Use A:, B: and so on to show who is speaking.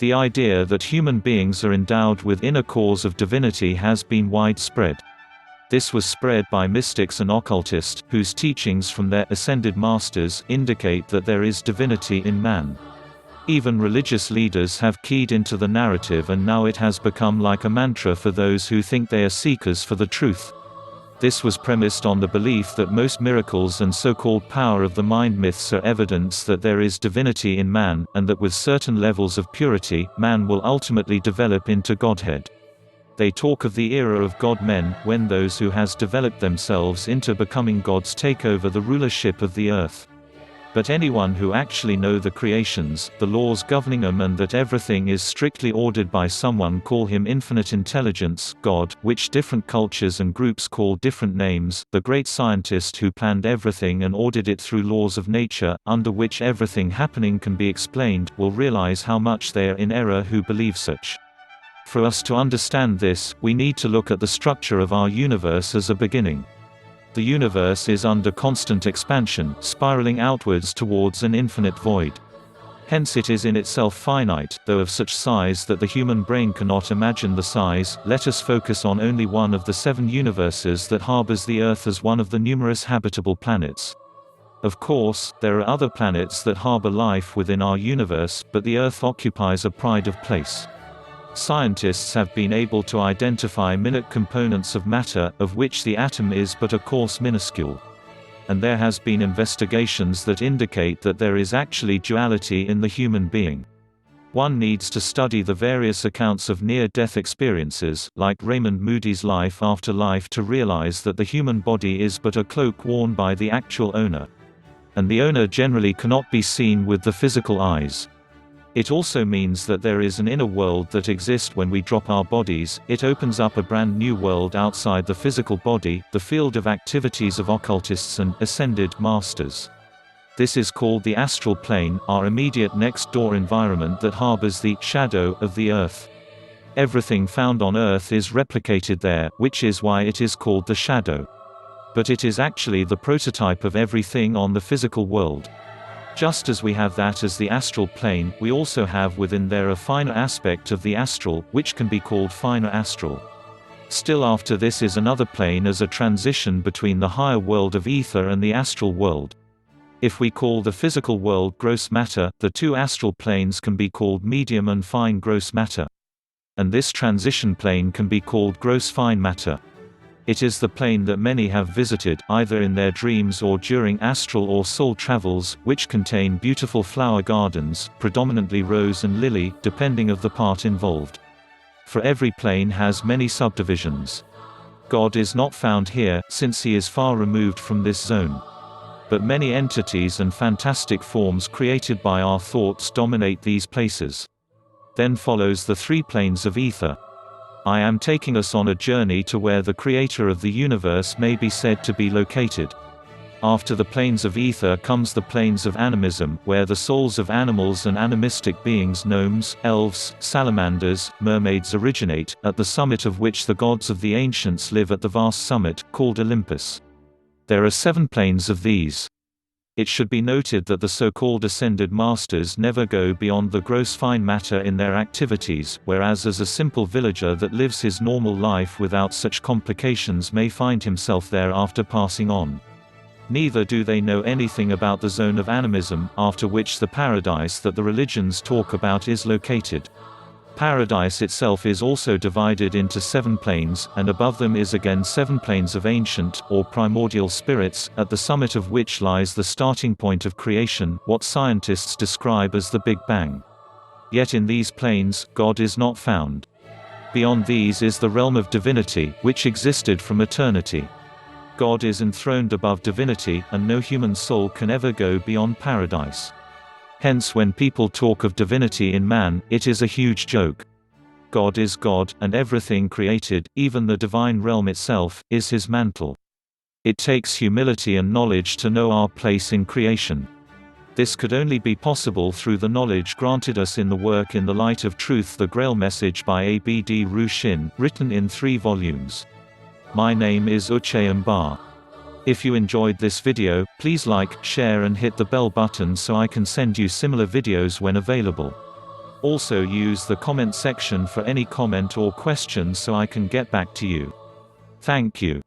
A: The idea that human beings are endowed with inner cores of divinity has been widespread. This was spread by mystics and occultists, whose teachings from their ascended masters indicate that there is divinity in man. Even religious leaders have keyed into the narrative, and now it has become like a mantra for those who think they are seekers for the truth. This was premised on the belief that most miracles and so-called power of the mind myths are evidence that there is divinity in man, and that with certain levels of purity, man will ultimately develop into godhead. They talk of the era of God-men, when those who has developed themselves into becoming gods take over the rulership of the earth. But anyone who actually know the creations, the laws governing them, and that everything is strictly ordered by someone, call him infinite intelligence, God, which different cultures and groups call different names, the great scientist who planned everything and ordered it through laws of nature, under which everything happening can be explained, will realize how much they are in error who believe such. For us to understand this, we need to look at the structure of our universe as a beginning. The universe is under constant expansion, spiraling outwards towards an infinite void. Hence it is in itself finite, though of such size that the human brain cannot imagine the size. Let us focus on only one of the 7 universes that harbors the Earth as one of the numerous habitable planets. Of course, there are other planets that harbor life within our universe, but the Earth occupies a pride of place. Scientists have been able to identify minute components of matter, of which the atom is but a coarse minuscule. And there has been investigations that indicate that there is actually duality in the human being. One needs to study the various accounts of near-death experiences, like Raymond Moody's Life After Life, to realize that the human body is but a cloak worn by the actual owner. And the owner generally cannot be seen with the physical eyes. It also means that there is an inner world that exists when we drop our bodies. It opens up a brand new world outside the physical body, the field of activities of occultists and ascended masters. This is called the astral plane, our immediate next-door environment that harbors the shadow of the Earth. Everything found on Earth is replicated there, which is why it is called the shadow. But it is actually the prototype of everything on the physical world. Just as we have that as the astral plane, we also have within there a finer aspect of the astral, which can be called finer astral. Still after this is another plane as a transition between the higher world of ether and the astral world. If we call the physical world gross matter, the 2 astral planes can be called medium and fine gross matter. And this transition plane can be called gross fine matter. It is the plane that many have visited, either in their dreams or during astral or soul travels, which contain beautiful flower gardens, predominantly rose and lily, depending of the part involved. For every plane has many subdivisions. God is not found here, since he is far removed from this zone. But many entities and fantastic forms created by our thoughts dominate these places. Then follows the 3 planes of ether. I am taking us on a journey to where the creator of the universe may be said to be located. After the planes of ether comes the planes of animism, where the souls of animals and animistic beings, gnomes, elves, salamanders, mermaids originate, at the summit of which the gods of the ancients live at the vast summit, called Olympus. There are 7 planes of these. It should be noted that the so-called ascended masters never go beyond the gross fine matter in their activities, whereas as a simple villager that lives his normal life without such complications may find himself there after passing on. Neither do they know anything about the zone of animism, after which the paradise that the religions talk about is located. Paradise itself is also divided into 7 planes, and above them is again 7 planes of ancient, or primordial spirits, at the summit of which lies the starting point of creation, what scientists describe as the Big Bang. Yet in these planes, God is not found. Beyond these is the realm of divinity, which existed from eternity. God is enthroned above divinity, and no human soul can ever go beyond paradise. Hence when people talk of divinity in man, it is a huge joke. God is God, and everything created, even the divine realm itself, is his mantle. It takes humility and knowledge to know our place in creation. This could only be possible through the knowledge granted us in the work In the Light of Truth, the Grail Message by Abd Ru-Shin, written in 3 volumes. My name is Uche Mba. If you enjoyed this video, please like, share and hit the bell button so I can send you similar videos when available. Also use the comment section for any comment or questions so I can get back to you. Thank you.